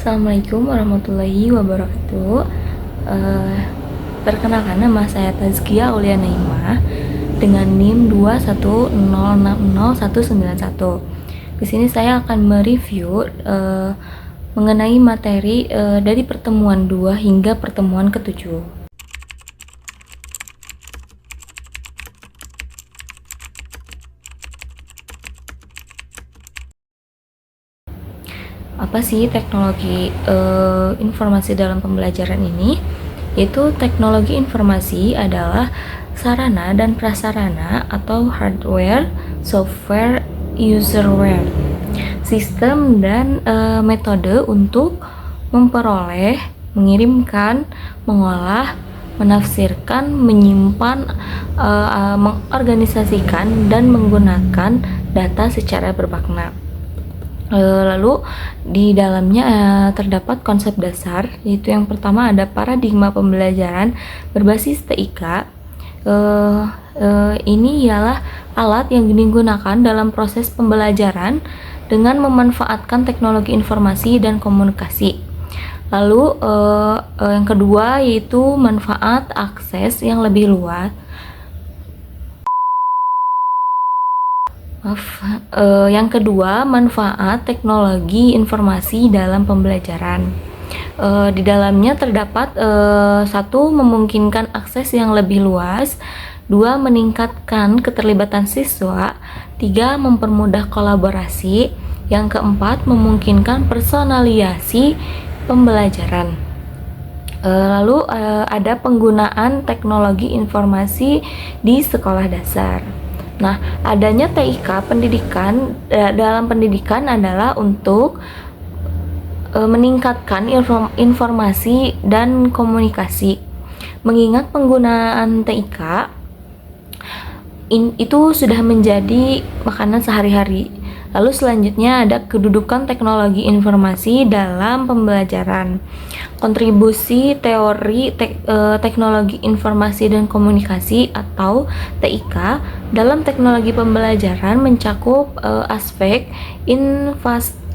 Assalamualaikum warahmatullahi wabarakatuh. Eh, Perkenalkan, nama saya Tazkia Aulia Naimah dengan NIM 210606191. Di sini saya akan mereview mengenai materi dari pertemuan 2 hingga pertemuan ke-7. Apa sih teknologi informasi dalam pembelajaran ini? Yaitu teknologi informasi adalah sarana dan prasarana atau hardware, software, userware, sistem dan metode untuk memperoleh, mengirimkan, mengolah, menafsirkan, menyimpan, mengorganisasikan, dan menggunakan data secara bermakna. Lalu di dalamnya terdapat konsep dasar, yaitu yang pertama ada paradigma pembelajaran berbasis TIK. Ini ialah alat yang digunakan dalam proses pembelajaran dengan memanfaatkan teknologi informasi dan komunikasi. Lalu yang kedua yaitu manfaat akses yang lebih luas. Yang kedua, manfaat teknologi informasi dalam pembelajaran. Di dalamnya terdapat satu, memungkinkan akses yang lebih luas, dua, meningkatkan keterlibatan siswa, tiga, mempermudah kolaborasi, yang keempat, memungkinkan personalisasi pembelajaran. Lalu ada penggunaan teknologi informasi di sekolah dasar. Nah, adanya TIK pendidikan dalam pendidikan adalah untuk meningkatkan informasi dan komunikasi. Mengingat penggunaan TIK itu sudah menjadi makanan sehari-hari. Lalu selanjutnya ada kedudukan teknologi informasi dalam pembelajaran. Kontribusi teori teknologi informasi dan komunikasi atau TIK dalam teknologi pembelajaran mencakup aspek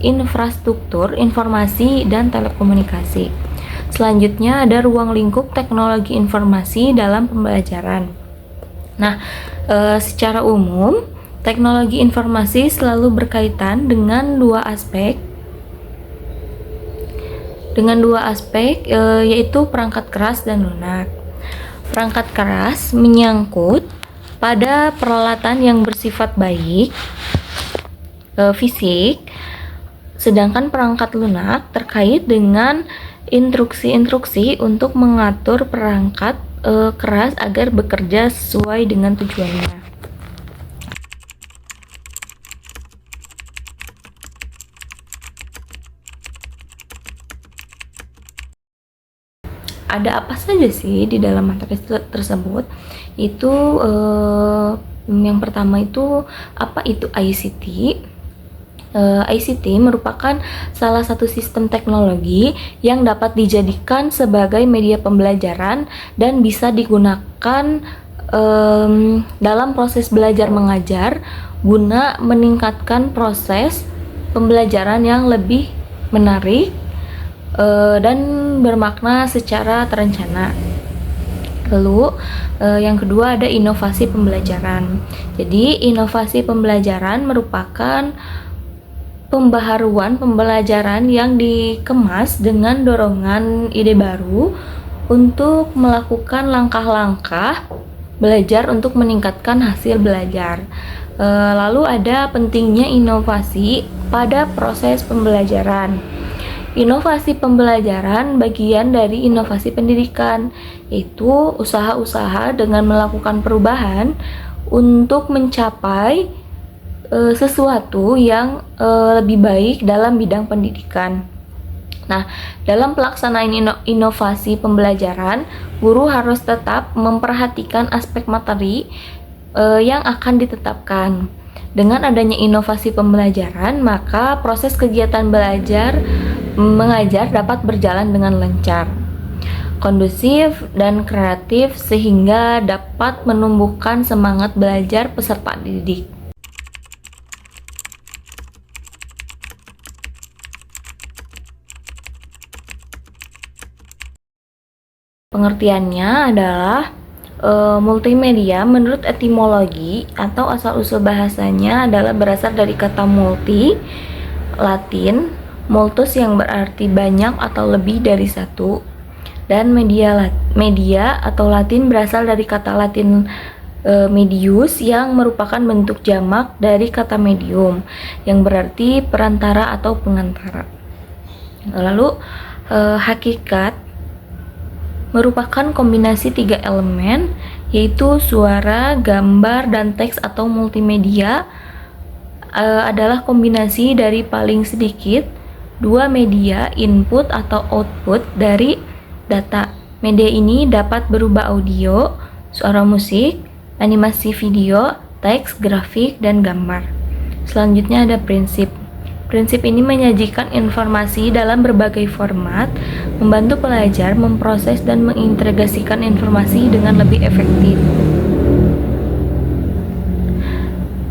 infrastruktur informasi dan telekomunikasi. Selanjutnya ada ruang lingkup teknologi informasi dalam pembelajaran. Nah, secara umum teknologi informasi selalu berkaitan dengan dua aspek, yaitu perangkat keras dan lunak. Perangkat keras menyangkut pada peralatan yang bersifat baik, fisik, sedangkan perangkat lunak terkait dengan instruksi-instruksi untuk mengatur perangkat keras agar bekerja sesuai dengan tujuannya. Ada apa saja sih di dalam materi tersebut? Itu yang pertama itu apa itu ICT? ICT merupakan salah satu sistem teknologi yang dapat dijadikan sebagai media pembelajaran dan bisa digunakan dalam proses belajar mengajar guna meningkatkan proses pembelajaran yang lebih menarik dan bermakna secara terencana. Lalu yang kedua ada inovasi pembelajaran. Jadi inovasi pembelajaran merupakan pembaharuan pembelajaran yang dikemas dengan dorongan ide baru untuk melakukan langkah-langkah belajar untuk meningkatkan hasil belajar. Lalu ada pentingnya inovasi pada proses pembelajaran. Inovasi pembelajaran bagian dari inovasi pendidikan, yaitu usaha-usaha dengan melakukan perubahan untuk mencapai sesuatu yang lebih baik dalam bidang pendidikan. Nah, dalam pelaksanaan inovasi pembelajaran, guru harus tetap memperhatikan aspek materi yang akan ditetapkan. Dengan adanya inovasi pembelajaran, maka proses kegiatan belajar mengajar dapat berjalan dengan lancar, kondusif dan kreatif sehingga dapat menumbuhkan semangat belajar peserta didik. Pengertiannya adalah multimedia menurut etimologi atau asal-usul bahasanya adalah berasal dari kata multi, Latin, multus yang berarti banyak atau lebih dari satu, dan media atau Latin berasal dari kata Latin medius yang merupakan bentuk jamak dari kata medium yang berarti perantara atau pengantara. Lalu hakikat merupakan kombinasi tiga elemen, yaitu suara, gambar, dan teks atau multimedia. Adalah kombinasi dari paling sedikit dua media input atau output dari data. Media ini dapat berupa audio, suara musik, animasi video, teks, grafik, dan gambar. Selanjutnya ada prinsip. Prinsip ini menyajikan informasi dalam berbagai format, membantu pelajar memproses dan mengintegrasikan informasi dengan lebih efektif.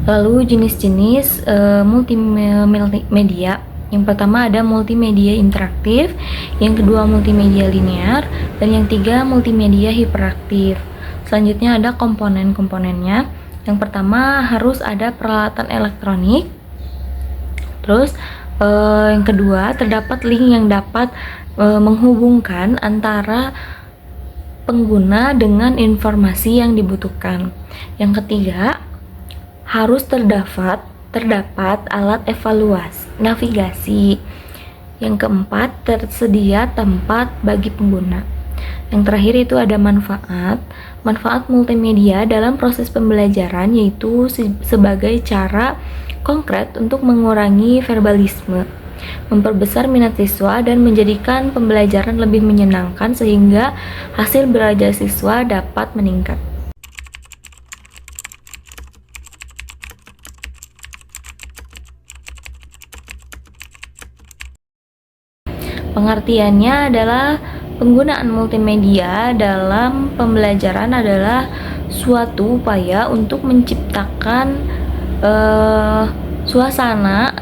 Lalu jenis-jenis multimedia. Yang pertama ada multimedia interaktif, yang kedua multimedia linear, dan yang tiga multimedia hiperaktif. Selanjutnya ada komponen-komponennya. Yang pertama harus ada peralatan elektronik. Terus yang kedua terdapat link yang dapat menghubungkan antara pengguna dengan informasi yang dibutuhkan. Yang ketiga harus terdapat alat evaluasi navigasi. Yang keempat tersedia tempat bagi pengguna. Yang terakhir itu ada manfaat. Manfaat multimedia dalam proses pembelajaran yaitu sebagai cara konkret untuk mengurangi verbalisme, memperbesar minat siswa, dan menjadikan pembelajaran lebih menyenangkan sehingga hasil belajar siswa dapat meningkat. Pengertiannya adalah penggunaan multimedia dalam pembelajaran adalah suatu upaya untuk menciptakan suasana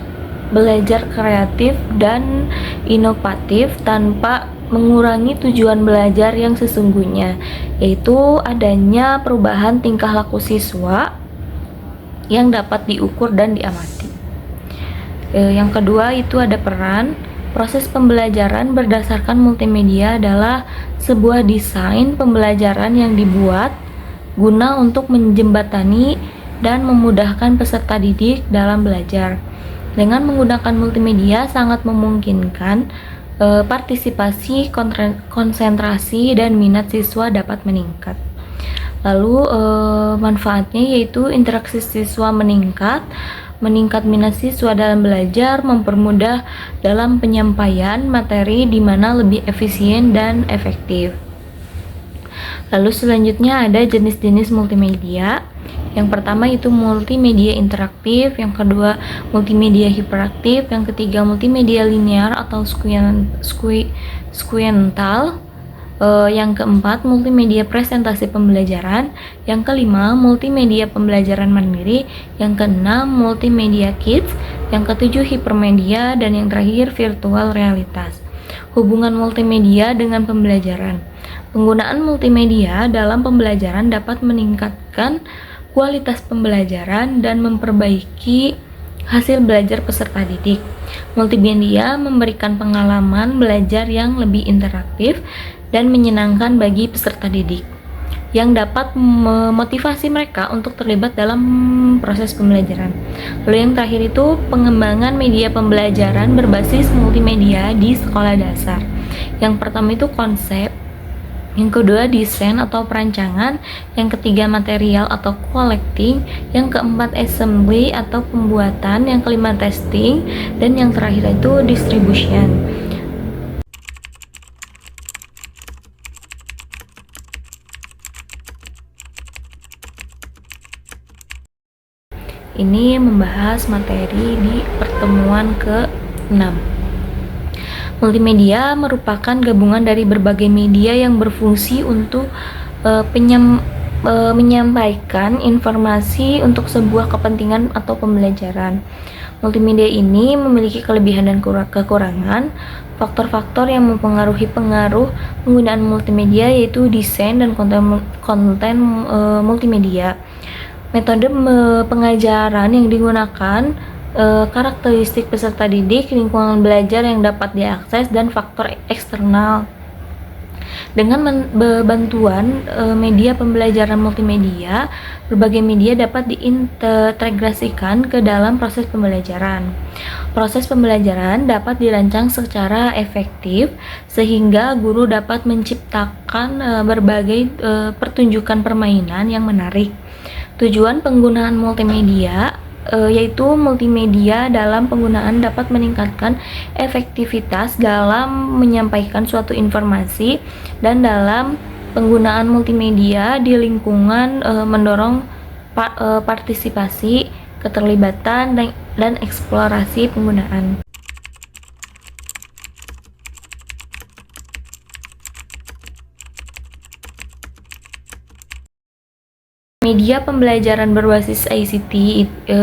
belajar kreatif dan inovatif tanpa mengurangi tujuan belajar yang sesungguhnya, yaitu adanya perubahan tingkah laku siswa yang dapat diukur dan diamati. Yang kedua itu ada peran. Proses pembelajaran berdasarkan multimedia adalah sebuah desain pembelajaran yang dibuat guna untuk menjembatani dan memudahkan peserta didik dalam belajar. Dengan menggunakan multimedia sangat memungkinkan partisipasi, konsentrasi, dan minat siswa dapat meningkat. Lalu manfaatnya yaitu interaksi siswa meningkat minat siswa dalam belajar, mempermudah dalam penyampaian materi di mana lebih efisien dan efektif. Lalu selanjutnya ada jenis-jenis multimedia. Yang pertama itu multimedia interaktif, yang kedua multimedia hiperaktif, yang ketiga multimedia linear atau sequential, yang keempat multimedia presentasi pembelajaran, yang kelima multimedia pembelajaran mandiri, yang keenam multimedia kids, yang ketujuh hipermedia, dan yang terakhir virtual realitas. Hubungan multimedia dengan pembelajaran. Penggunaan multimedia dalam pembelajaran dapat meningkatkan kualitas pembelajaran dan memperbaiki hasil belajar peserta didik. Multimedia memberikan pengalaman belajar yang lebih interaktif dan menyenangkan bagi peserta didik, yang dapat memotivasi mereka untuk terlibat dalam proses pembelajaran. Lalu yang terakhir itu pengembangan media pembelajaran berbasis multimedia di sekolah dasar. Yang pertama itu konsep, yang kedua desain atau perancangan, yang ketiga material atau collecting, yang keempat assembly atau pembuatan, yang kelima testing, dan yang terakhir itu distribution. Ini membahas materi di pertemuan ke-6. Multimedia merupakan gabungan dari berbagai media yang berfungsi untuk menyampaikan informasi untuk sebuah kepentingan atau pembelajaran. Multimedia ini memiliki kelebihan dan kekurangan. Faktor-faktor yang mempengaruhi penggunaan multimedia yaitu desain dan konten multimedia. Metode pengajaran yang digunakan, karakteristik peserta didik, lingkungan belajar yang dapat diakses, dan faktor eksternal. Dengan bantuan media pembelajaran multimedia, berbagai media dapat diintegrasikan ke dalam proses pembelajaran. Proses pembelajaran dapat dirancang secara efektif sehingga guru dapat menciptakan berbagai pertunjukan permainan yang menarik. Tujuan penggunaan multimedia yaitu multimedia dalam penggunaan dapat meningkatkan efektivitas dalam menyampaikan suatu informasi, dan dalam penggunaan multimedia di lingkungan mendorong partisipasi, keterlibatan, dan eksplorasi penggunaan. Media pembelajaran berbasis ICT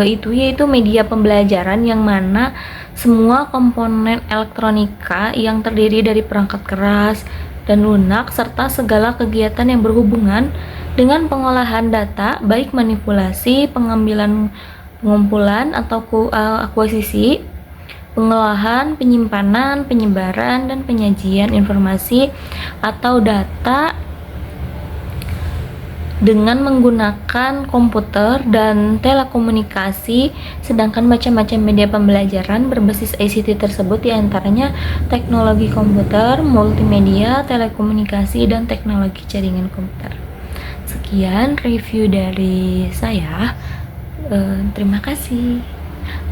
itu yaitu media pembelajaran yang mana semua komponen elektronika yang terdiri dari perangkat keras dan lunak serta segala kegiatan yang berhubungan dengan pengolahan data, baik manipulasi, pengumpulan atau akuisisi, pengolahan, penyimpanan, penyebaran, dan penyajian informasi atau data dengan menggunakan komputer dan telekomunikasi. Sedangkan macam-macam media pembelajaran berbasis ICT tersebut diantaranya teknologi komputer, multimedia, telekomunikasi, dan teknologi jaringan komputer. Sekian review dari saya. Terima kasih.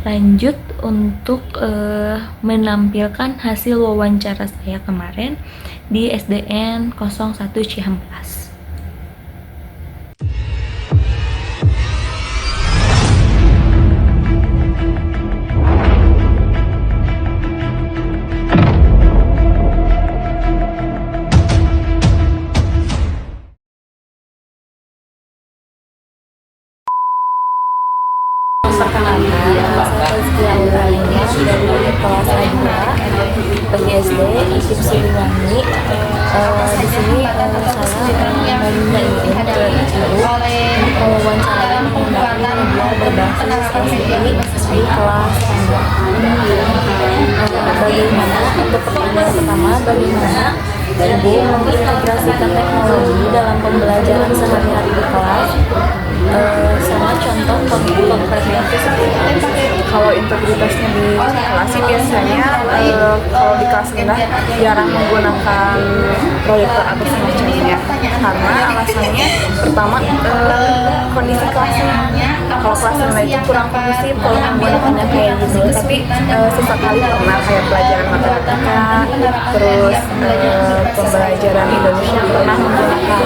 Lanjut untuk menampilkan hasil wawancara saya kemarin di SDN 01 Cihampelas. Perkenalkan, saya Rizky Aurelina dari kelas A2 PGSD ISIP Siliwangi. Di sini saya meminta izin ke ibu mewawancarai menggunakan media berbasis ICT di kelas standar. Bagaimana untuk pertanyaan pertama, bagaimana ibu mengintegrasikan teknologi dalam pembelajaran sehari-hari di kelas? Sama contoh konkretnya itu seperti apa? Kalau integritasnya di kelas sih biasanya kalau di kelas rendah jarang menggunakan proyektor atau semacamnya, karena alasannya pertama kondisi kelasnya. Kalau kelas rendah itu kurang kondusif kalau menggunakannya kayak gitu, tapi sesekali pernah kayak pelajaran matematika, terus pembelajaran Indonesia pernah menggunakan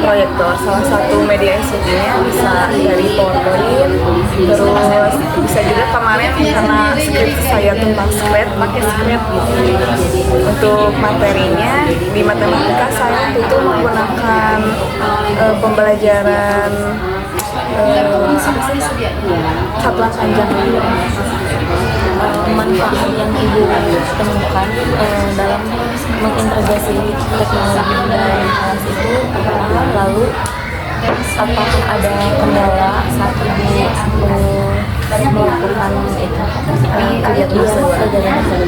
proyektor. Salah satu media ICT-nya bisa dari PowerPoint, terus bisa juga kemarin karena skripsi saya tentang Scratch, pakai Scratch gitu. Untuk materinya di matematika saya itu menggunakan pembelajaran satuan panjang. Manfaat yang ibu temukan dalam mengintegrasi teknologi dalam kelas itu apa? Lalu apakah ada kendala saat ibu melakukan kegiatan tersebut?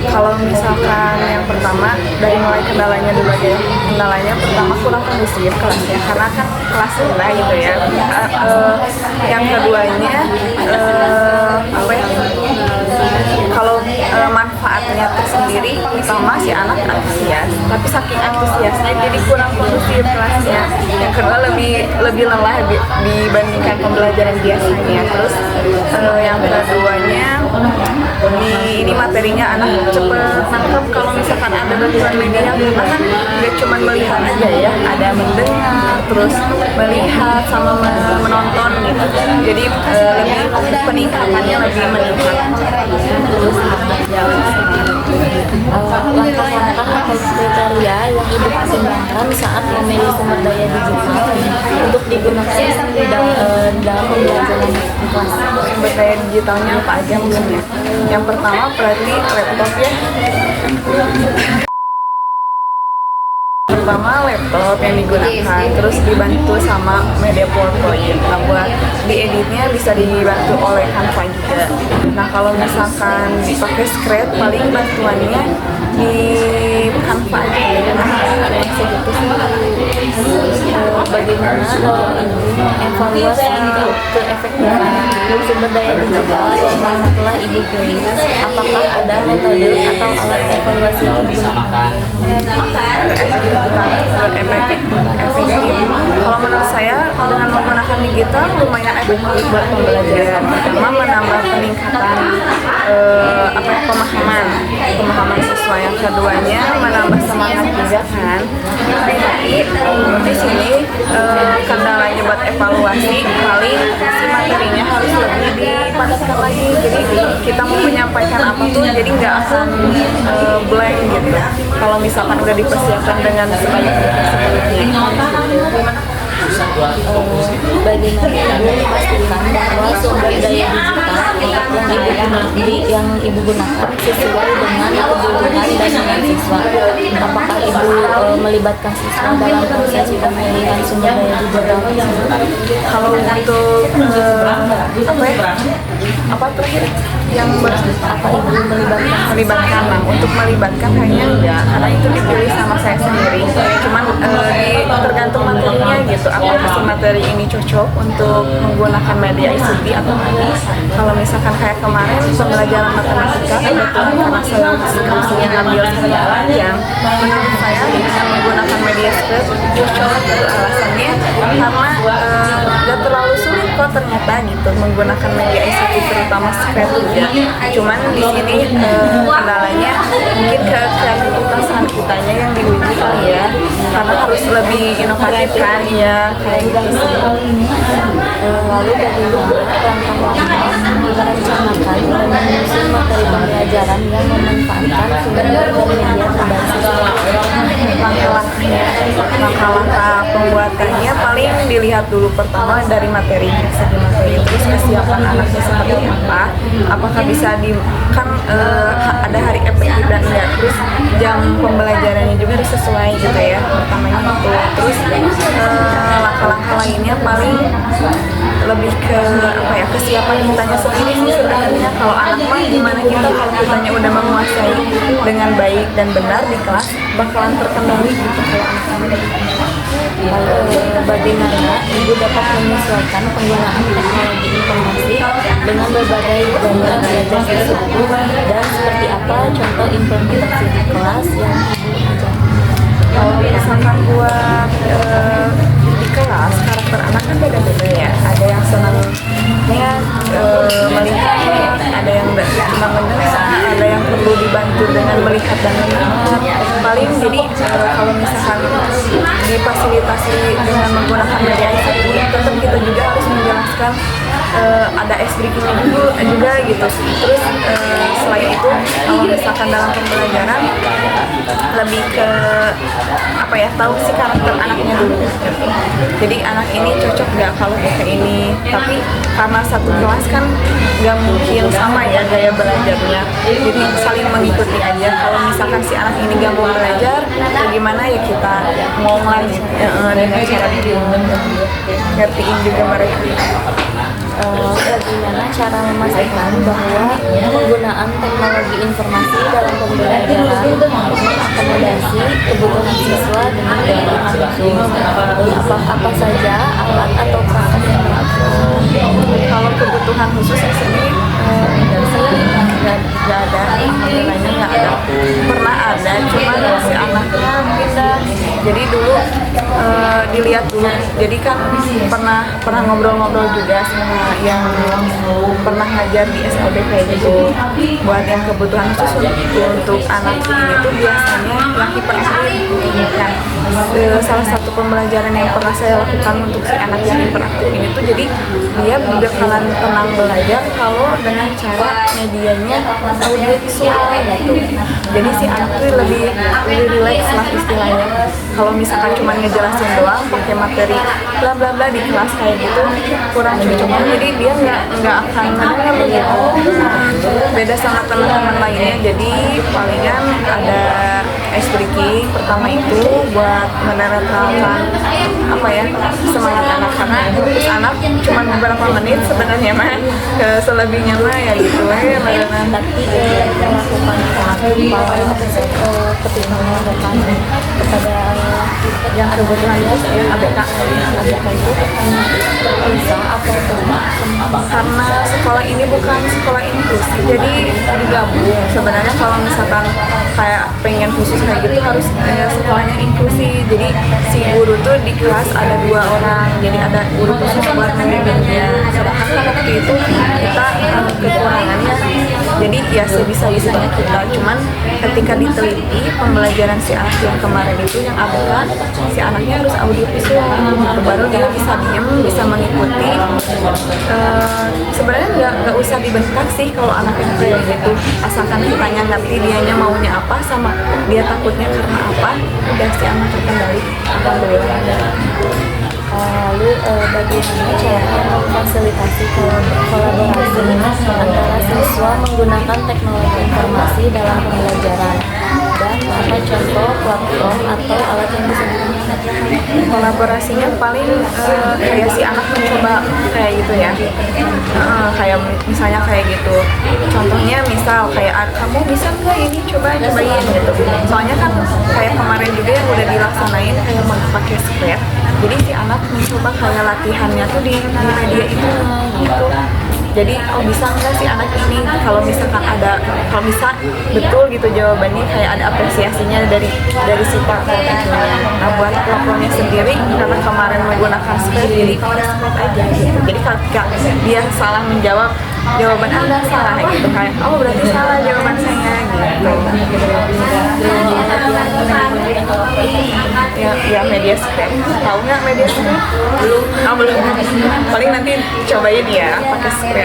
Kalau misalkan yang pertama dari mulai kendalanya dulu aja ya. Kendalanya pertama kurang kondusif kelasnya karena kan kelas rendah gitu ya. Yang keduanya apa ya? Kalau manfaatnya tersendiri, pertama si anak antusias, tapi saking antusiasnya jadi kurang kondusif kelasnya. Yang kedua lebih lelah dibandingkan pembelajaran biasanya. Terus yang keduanya ini materinya anak cepet nangkep kalau misalkan ada bantuan media, karena kan nggak cuma melihat aja ya, ada mendengar, terus melihat sama menonton gitu. Jadi peningkatannya lebih meningkat. Langkah-langkah atau kriteria yang ibu pertimbangkan saat memilih sumber daya digital untuk digunakan dalam pembelajaran di kelas? Sumber daya digitalnya apa aja maksudnya? Yang pertama berarti laptop ya. Pertama laptop yang digunakan, terus dibantu sama media PowerPoint. Nah buat dieditnya bisa dibantu oleh Canva juga. Nah kalau misalkan dipakai Scratch, paling bantuannya di Canva aja. Nah segitu sih. Bagaimana ibu evaluasi keefektifan sumber daya digital yang telah ibu pilih? Apakah ada metode atau alat evaluasi yang digunakan? Efektif. Kalau menurut saya dengan menggunakan digital lumayan efektif buat pembelajaran. Pertama menambah peningkatan pemahaman siswa. Yang keduanya menambah semangat juga kan. Tapi di sini kendalanya buat evaluasi paling si materinya harus lebih dipadatkan lagi. Jadi kita mau menyampaikan apa tuh jadi nggak akan blank gitu. Kalau misalkan udah dipersiapkan dengan sebaik-baiknya. Bagaimana ibu memastikan bahwa sumber daya digital yang ibu gunakan sesuai dengan kebutuhan dan dengan siswa? Apakah ibu melibatkan siswa dalam proses pemilihan sumber daya digital? Kalau untuk apa terakhir yang Apa ibu melibatkan? Nah, untuk melibatkan kayaknya enggak, karena itu dipilih sama saya sendiri. Cuman tergantung materinya gitu. Apakah si materi ini cocok untuk menggunakan media ICT atau tidak? Kalau misalkan kayak kemarin pembelajaran matematika kebetulan karena saya skripsinya ngambil segala yang menurut saya dengan menggunakan media Scratch cocok gitu. Alasannya karena nggak terlalu sulit kok ternyata gitu menggunakan media ICT terutama Scratch juga. Cuman di sini kendalanya mungkin ke kreativitas kitanya yang diuji kali ya, karena harus lebih inovatif kan ya kayak gitu. Lalu bagaimana langkah-langkah merencanakan dan menyusun materi pembelajaran yang memanfaatkan sumber dan media terbatas? Langkah-langkah pembuatannya paling dilihat dulu pertama dari materi, segi materi, terus kesiapan anaknya seperti apa, apakah bisa kan ada hari efektif dan enggak, terus jam pembelajarannya juga harus sesuai gitu ya, pertamanya itu. Terus langkah-langkah lainnya paling lebih ke apa ya, kesiapan kitanya sendiri sih sebenarnya. Kalau anak mah gimana kita kalau kitanya udah menguasai dengan baik dan benar di kelas bakalan terkendali gitu kalau anak-anak. Bagaimana ibu dapat menyesuaikan penggunaan teknologi informasi dengan berbagai gaya belajar tersebut dan seperti apa contoh implementasi di kelas yang ibu ajarkan? Kalau misalkan buat di kelas karakter anak kan beda-beda ya. Ada yang senangnya melihat, ada yang cuma mendengar, ada yang perlu dibantu dengan melihat dan mendengar. Paling jadi kalau misalkan difasilitasi dengan menggunakan media ICT, tetap kita juga harus menjelaskan ada ice breakingnya juga gitu. Terus selain itu kalau misalkan dalam pembelajaran lebih ke apa ya, tahu si karakter anaknya dulu gitu. Jadi anak ini cocok nggak kalau pakai ini, tapi karena satu kelas kan nggak mungkin sama ya gaya belajarnya, jadi saling mengikuti aja. Kalau misalkan si anak ini nggak mau belajar, bagaimana ya kita ngomong lagi dengan cara ngertiin juga mereka. Bagaimana cara memastikan bahwa penggunaan teknologi informasi dalam pembelajaran mengakomodasi kebutuhan siswa dengan kebutuhan khusus? Apa saja alat atau perangkat yang dilakukan? Kalau kebutuhan khusus di sini nggak ada, nilainya nggak ada. Pernah ada, cuma si anaknya pindah Jadi dulu dilihat dulu. Jadi kan pernah ngobrol-ngobrol juga sama yang pernah ngajar di SLB kayak gitu. Buat yang kebutuhan khusus untuk anak ini tuh biasanya yang hiperaktif. Nah, salah satu pembelajaran yang pernah saya lakukan untuk si anak yang hiperaktif ini tuh, jadi dia bakalan tenang belajar kalau dengan cara medianya audio visual gitu. Jadi si anak tuh lebih rileks lah istilahnya. Kalau misalkan cuma ngejelasin doang pakai materi bla bla bla di kelas kayak gitu kurang cocok. Jadi dia nggak akan mendengar begitu. Beda sama teman-teman lainnya. Jadi palingan ada ice breaking pertama itu buat menetralkan apa ya, semangat anak, karena terus anak cuma beberapa menit sebenarnya mah, selebihnya mah ya gitu ya layanan. Tapi melakukan ketika melakukan kepada yang kebutuhan ABK itu bisa atau tidak, Karena sekolah ini bukan sekolah inklusif, jadi digabung. Sebenarnya kalau misalkan kayak pengen khusus kayak gitu harus sekolahnya inklusi. Jadi si guru tuh di kelas ada 2 orang, jadi ada guru khusus buat membimbingnya. Sedangkan kan waktu itu kita kekurangannya, jadi ya sebisa-bisanya kita. Cuman ketika diteliti pembelajaran si anak yang kemarin itu yang ABK, si anaknya harus audio visual, baru dia bisa diem, bisa mengikuti. Sebenarnya nggak usah dibentak sih kalau anaknya kayak gitu, asalkan kitanya ngerti dianya maunya apa sama dia takutnya karena apa, udah si anak terkendali. Alhamdulillah. Lalu bagaimana cara memfasilitasi kolaborasi antara siswa menggunakan teknologi informasi dalam pembelajaran, dan apa contoh platform atau alat yang bisa digunakan? Kolaborasinya paling kayak si anak mencoba kayak gitu ya. Kayak misalnya kayak gitu, contohnya misal kayak kamu bisa nggak ini cobain gitu. Soalnya kan kayak kemarin juga yang udah dilaksanain kayak pakai script, jadi si anak mencoba kayak latihannya tuh di media itu gitu. Jadi bisa nggak sih anak ini, kalau misalkan ada, kalau bisa betul gitu jawabannya, kayak ada apresiasinya dari si partner itu. Nah buat platformnya sendiri, karena kemarin menggunakan script, jadi script aja gitu. Jadi kalau dia salah menjawab, jawaban Anda salah gitu, kayak oh berarti salah jawaban saya gitu. Ya media script, tahu nggak media script? Belum. Paling nanti cobain ya pakai script.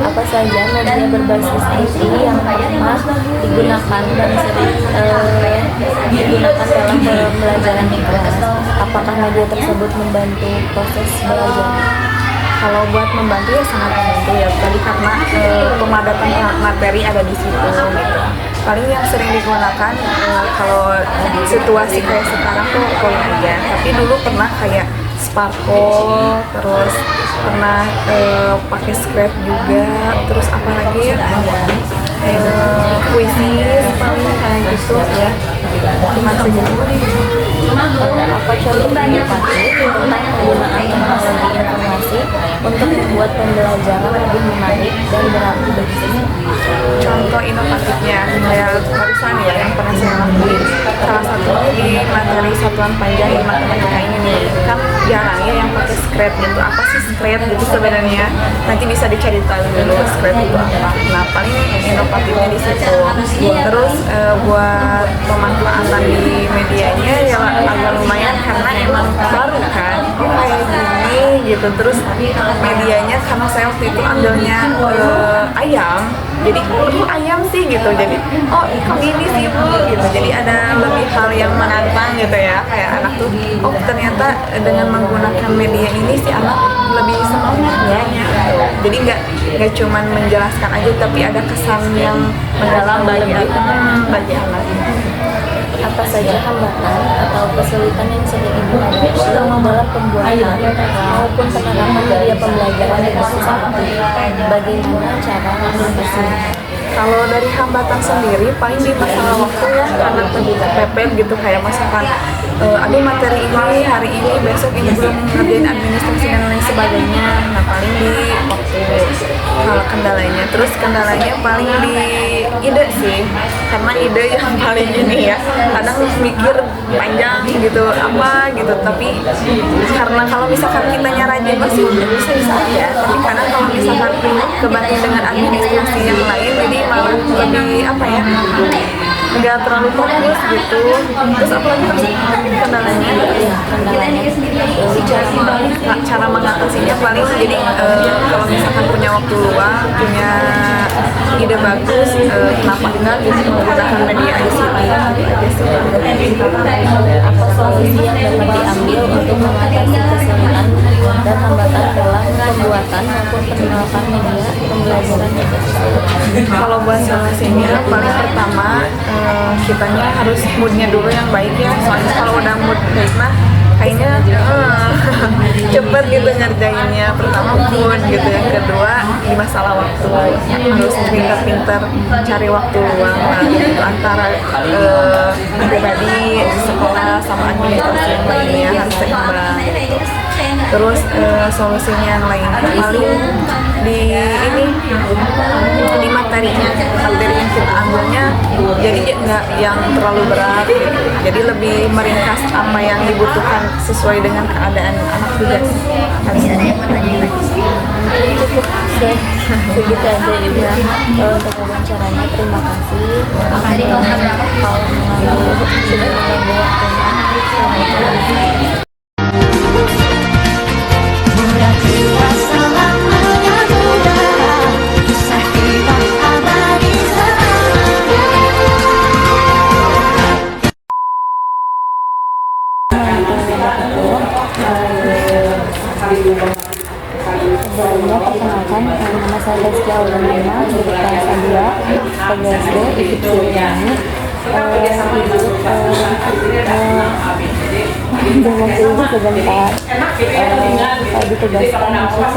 Apa saja media berbasis IT yang pernah digunakan dan sering digunakan dalam pembelajaran di kelas? Apakah media tersebut membantu proses belajar? Kalau buat membantu ya sangat membantu ya, tadi karena pemadatan materi ada di situ gitu. Paling yang sering digunakan kalau situasi kayak sekarang tuh poin aja, tapi dulu pernah kayak Sparkle, terus pernah pakai Scratch juga, terus apa lagi ya, puisi paling kayak gitu ya. Cuma segitu. Apa contoh inovatif tentang penggunaan teknologi informasi untuk membuat pembelajaran lebih menarik dan berarti bagi siswa? Contoh inovatifnya kayak barusan ya yang pernah saya lakuin, salah satunya di materi satuan panjang di matematika ini nih, kan jarang ya yang pakai script gitu. Apa sih script gitu sebenarnya? Nanti bisa dicari tahu dulu script itu apa. Nah paling inovatifnya di situ. Terus buat pemanfaatan di medianya ya agak lumayan karena emang baru kan, kayak gini gitu. Terus medianya karena saya waktu itu ambilnya ayam, jadi ayam sih gitu, jadi kok ini sih Bu gitu. Jadi ada lebih hal yang menantang gitu ya, kayak anak tuh ternyata dengan menggunakan media ini si anak lebih semangat ya gitu. Jadi nggak cuman menjelaskan aja, tapi ada kesan yang mendalam bagi anak. Apa saja hambatan atau kesulitan yang sering Ibu hadapi selama dalam pembuatan maupun penerapan media pembelajaran di kelas? Bagaimana cara mengatasinya? Kalau dari hambatan sendiri paling di masalah waktu ya, karena lebih kepepet gitu, kayak misalkan aduh materi ini hari ini besok ini belum ngerjain administrasi dan lain sebagainya. Nah paling di waktu kalau kendalanya, terus kendalanya paling di ide sih, karena ide yang paling ini ya kadang mikir panjang gitu apa gitu, tapi karena kalau misalkan kitanya rajin pasti bisa aja, tapi kadang kalau misalkan kebantu dengan administrasi yang lain jadi malah lebih apa ya, nggak terlalu fokus gitu. Terus apalagi kendalanya cara mengatasinya paling jadi kalau misalkan punya waktu luang, punya ide bagus, kenapa enggak gitu menggunakan media ICT aja sih. Apa solusi yang dapat diambil untuk mengatasi kesulitan dan hambatan dalam pembuatan maupun penerapan media pembelajaran Kalau buat solusinya paling pertama kitanya harus moodnya dulu yang baik ya, soalnya kalau udah mood baik mah kayaknya cepet gitu ngerjainnya. Pertama mood gitu, yang kedua di masalah waktu harus pinter-pinter cari waktu luang gitu, antara pribadi, sekolah sama administrasi yang lainnya harus seimbang gitu. Terus solusinya yang lain paling di ini di materinya, materi yang kita ambilnya jadi nggak yang terlalu berat gitu. Jadi lebih meringkas apa yang dibutuhkan sesuai dengan keadaan anak juga. Harus ada yang bertanya lagi. Cukup segitu aja ya untuk wawancaranya. Terima kasih. Kalau mengambil sudah mengambil waktunya. Sebelumnya perkenalkan, nama saya Rizky Auliana, dari kelas 2 PGSD, ikut Siliwangi. Dengan waktu ini sebentar, saya ditugaskan untuk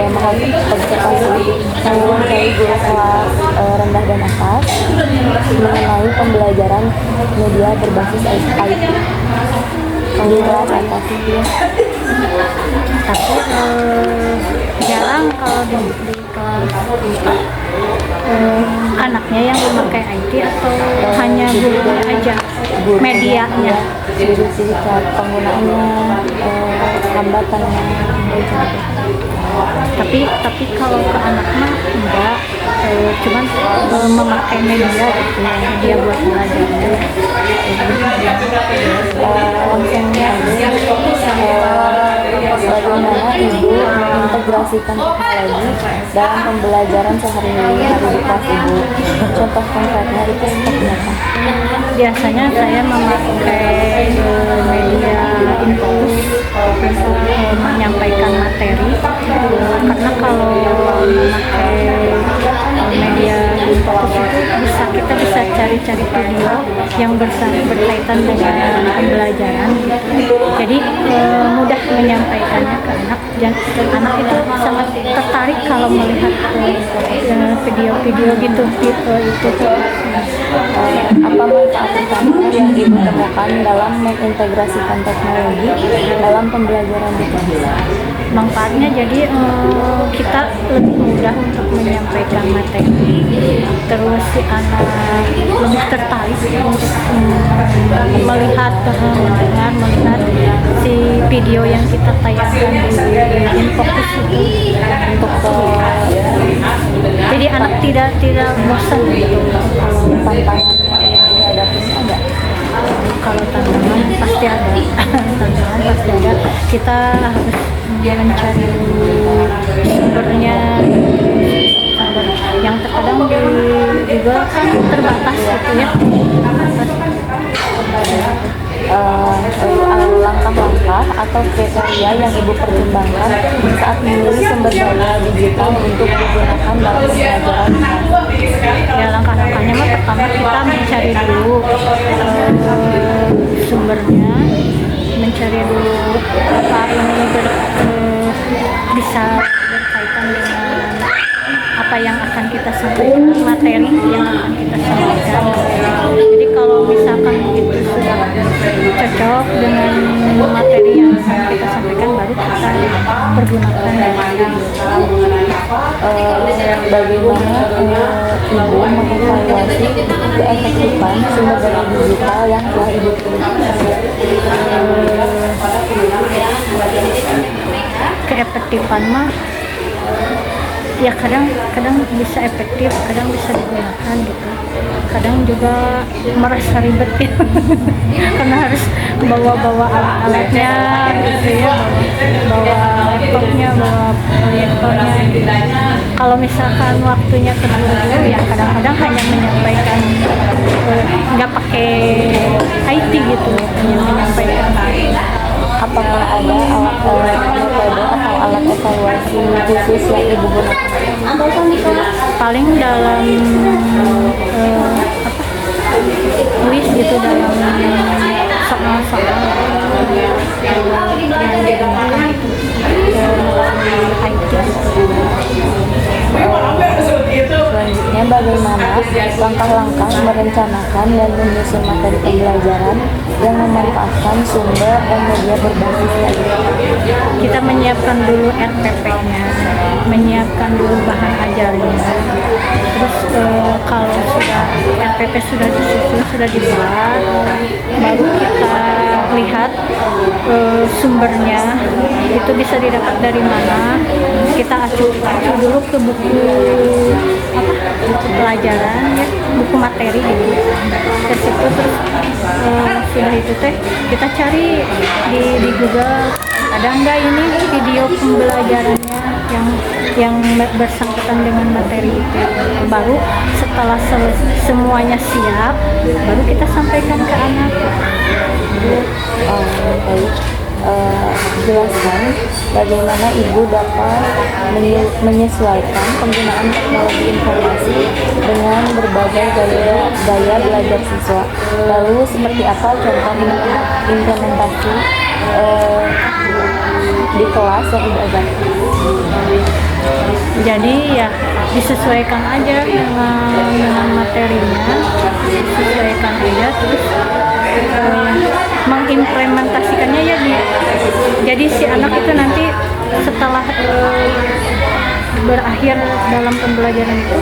mengobservasi menguasai guru kelas rendah dan atas mengenai pembelajaran media berbasis IT. Kelas atas itu tapi jarang kalau di kelas 4 anaknya yang memakai IT atau hanya gurunya aja medianya. Ciri-ciri penggunaannya, hambatannya, tapi kalau ke anak mah enggak, cuman memakai media gitu ya, media buat belajar. Langsung aja, bagaimana ibu mengintegrasikan teknologi dalam pembelajaran sehari-hari di kelas ibu? Contoh konkretnya itu seperti apa? Biasanya saya memakai media infus untuk menyampaikan materi, karena kalau memakai media infus itu kita bisa cari-cari video yang berkaitan dengan pembelajaran gitu. Jadi mudah menyampaikannya ke anak, dan anak itu sangat tertarik kalau melihat video-video gitu itu. Apa manfaat utama yang ibu temukan dalam mengintegrasikan teknologi dalam pembelajaran di kelas? Manfaatnya jadi kita lebih mudah untuk menyampaikan materi, terus si anak lebih tertarik untuk melihat si video yang kita tayangkan di Infocus itu, jadi anak tidak bosan gitu. Kalau tantangan yang dihadapi ada? Kalau tantangan pasti ada. Kita harus mencari sumbernya, yang terkadang juga terbatas gitu ya. Langkah-langkah atau kriteria yang ibu pertimbangkan saat memilih sumber daya digital untuk digunakan dalam pembelajaran? Ya, langkah-langkahnya mah pertama kita mencari dulu sumbernya, mencari dulu apa ini bisa berkaitan dengan apa yang akan kita sampaikan, materi yang akan kita sampaikan. Jadi kalau misalkan itu sudah cocok dengan materi yang kita sampaikan, baru kita pergunakan. Bagaimana ibu mengevaluasi keefektifan sumber daya digital yang telah ibu pilih? Keefektifan mah ya kadang bisa efektif, kadang bisa digunakan gitu, kadang juga merasa ribet gitu karena harus bawa alat-alatnya gitu ya, bawa laptopnya, bawa proyektornya gitu. Kalau misalkan waktunya terburu-buru ya kadang-kadang hanya menyampaikan, nggak pakai IT gitu, hanya menyampaikan. Apakah ada metode atau alat evaluasi khusus yang ibu gunakan? Paling dalam kuis gitu, dalam soal-soal yang digunakan itu IT. Selanjutnya, bagaimana langkah-langkah merencanakan dan menyusun materi pembelajaran yang memanfaatkan sumber dan media berbasis IT? Kita menyiapkan dulu RPP-nya, menyiapkan dulu bahan ajarnya. Terus kalau sudah RPP sudah disusun, sudah dibuat, baru kita lihat sumbernya itu bisa didapat dari mana. Kita acu dulu ke buku pelajaran ya, buku materi gitu. Ke situ terus sudah itu teh kita cari di Google, ada nggak ini video pembelajarannya yang bersangkutan dengan materi itu. Baru setelah semuanya siap, baru kita sampaikan ke anak. Baik. Jelaskan bagaimana ibu dapat menyesuaikan penggunaan teknologi informasi dengan berbagai gaya belajar siswa. Lalu seperti apa contoh implementasi di kelas yang ibu ajarkan? Jadi ya disesuaikan aja dengan materinya, disesuaikan aja, terus mengimplementasikannya ya jadi si anak itu nanti setelah berakhir dalam pembelajaran itu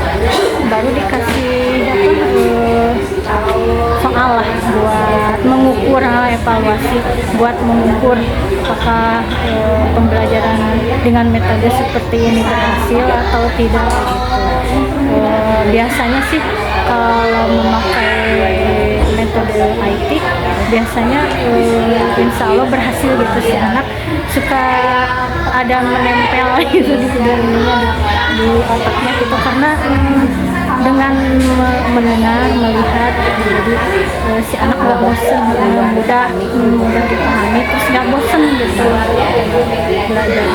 baru dikasih soal lah buat mengukur, evaluasi buat mengukur apakah pembelajaran dengan metode seperti ini berhasil atau tidak gitu. Biasanya sih kalau memakai metode IT biasanya insya Allah berhasil gitu, si anak suka ada menempel gitu di di otaknya gitu, karena dengan mendengar, melihat, jadi si anak nggak bosan, mudah dipahami, terus nggak bosan gitu belajar.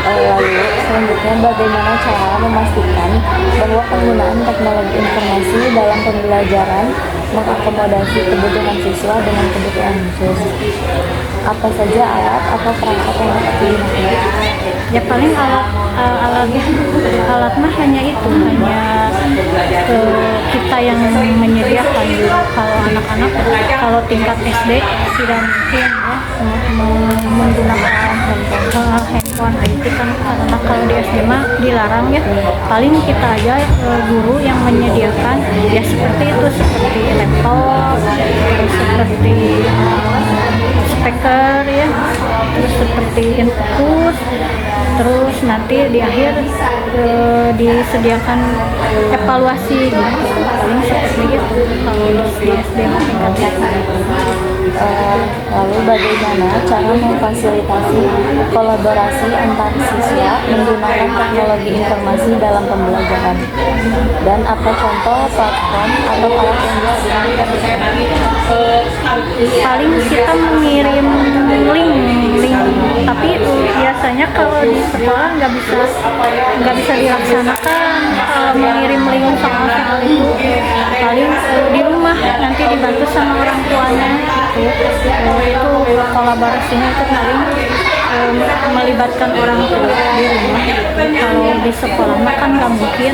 Lalu selanjutnya, bagaimana cara memastikan bahwa penggunaan teknologi informasi dalam pembelajaran mengakomodasi kebutuhan siswa dengan kebutuhan khusus? Apa saja alat atau perangkat yang dapat digunakan? Ya paling alat mah hanya itu, hanya kita yang menyediakan. Kalau anak-anak, kalau tingkat SD tidak mungkin ya menggunakan handphone IT kan, karena kalau di SD mah dilarang ya. Paling kita aja guru yang menyediakan ya seperti itu, seperti laptop, seperti speaker ya, terus seperti infus, terus nanti di akhir disediakan evaluasi gitu. Paling seperti itu kalau di SD tingkat. Lalu bagaimana cara memfasilitasi kolaborasi antar siswa menggunakan teknologi informasi dalam pembelajaran? Dan apa contoh platform atau alat yang digunakan? Paling kita mengirim link, tapi biasanya kalau di sekolah nggak bisa dilaksanakan mengirim link soal itu. Paling di rumah nanti dibantu sama orang tuanya gitu. Itu kolaborasinya itu paling melibatkan orang tua di rumah. Kalau di sekolah mah kan nggak mungkin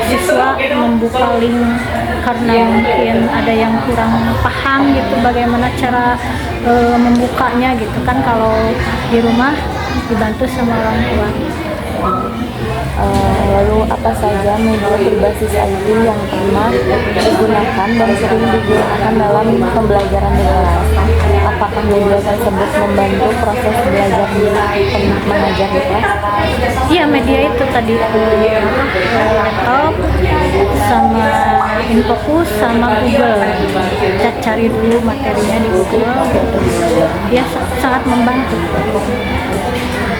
siswa membuka link karena mungkin ada yang kurang paham gitu bagaimana cara membukanya gitu kan. Kalau di rumah dibantu sama orang tua. Lalu apa saja media berbasis IT yang pernah digunakan dan sering digunakan dalam pembelajaran di kelas? Apakah media tersebut membantu proses belajar mengajar di kelas? Iya, media itu tadi laptop sama Infocus sama Google. Kita cari dulu materinya di Google gitu. Ya sangat membantu.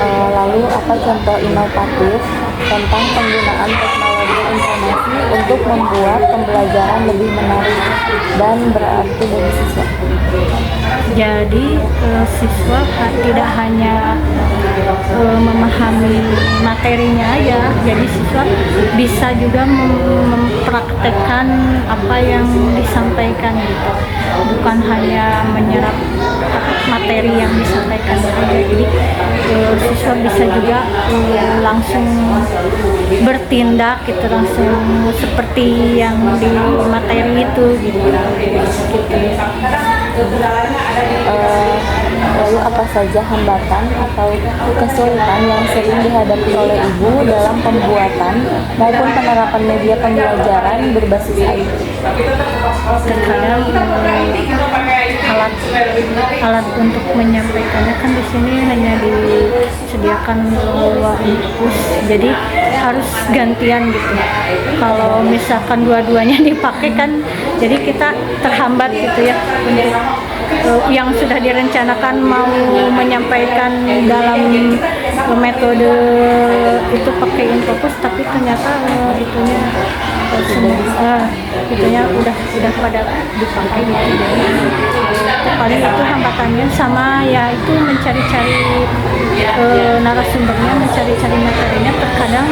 Lalu apa contoh inovatif tentang penggunaan teknologi informasi untuk membuat pembelajaran lebih menarik dan berarti bagi siswa? Jadi siswa tidak hanya memahami materinya aja, jadi siswa bisa juga mempraktekkan apa yang disampaikan gitu, bukan hanya menyerap materi yang disampaikan aja. Jadi siswa bisa juga langsung bertindak gitu, langsung seperti yang di materi itu gitu. Lalu apa saja hambatan atau kesulitan yang sering dihadapi oleh ibu dalam pembuatan maupun penerapan media pembelajaran berbasis IT? Terkadang alat untuk menyampaikannya kan di sini hanya disediakan dua infus, jadi harus gantian gitu. Kalau misalkan dua-duanya dipakai kan jadi kita terhambat gitu ya untuk yang sudah direncanakan mau menyampaikan dalam metode itu pakai Infocus, tapi ternyata itunya udah pada dipakai gitu. Paling itu hambatannya, sama ya itu mencari-cari narasumbernya, mencari-cari materinya. Terkadang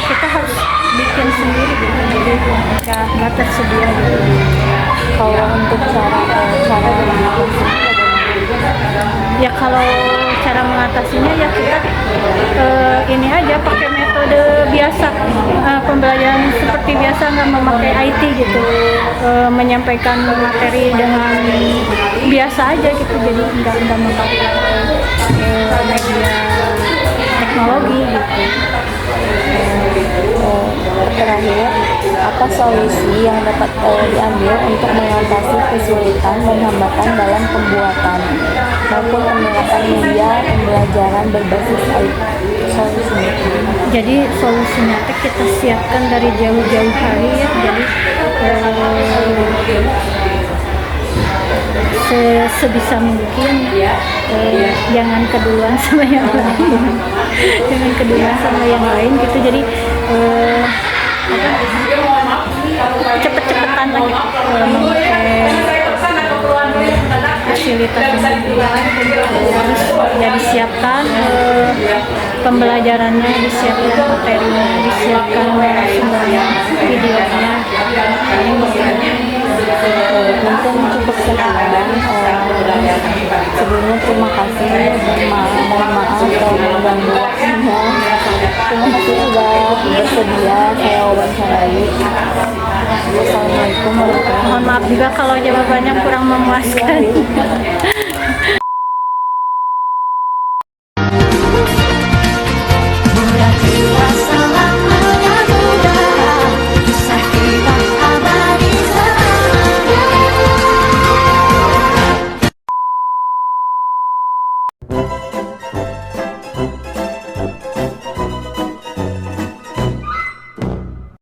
kita harus bikin sendiri gitu, jadi nggak tersedia gitu. Kalau untuk cara Ya kalau cara mengatasinya ya kita ini aja pakai metode biasa, pembelajaran seperti biasa, nggak memakai IT gitu, menyampaikan materi dengan biasa aja gitu, jadi nggak memakai media teknologi gitu. Terakhir, apa solusi yang dapat diambil untuk mengatasi kesulitan dan hambatan dalam pembuatan maupun penerapan media pembelajaran berbasis IT? Solusinya? Jadi solusinya kita siapkan dari jauh-jauh hari ya. Jadi sebisa mungkin jangan keduluan sama yang lain, jangan keduluan sama yang lain gitu. Jadi cepet-cepetan lagi memakai fasilitas harus ya disiapkan, pembelajarannya disiapkan, materinya disiapkan, sumbernya, videonya. Mungkin cukup sekian. Sebelumnya terima kasih dan mohon maaf kalau mengganggu waktunya. Terima kasih sudah bersedia saya wawancarai. Wassalamualaikum warahmatullahi wabarakatuh. Mohon maaf juga kalau jawabannya kurang memuaskan.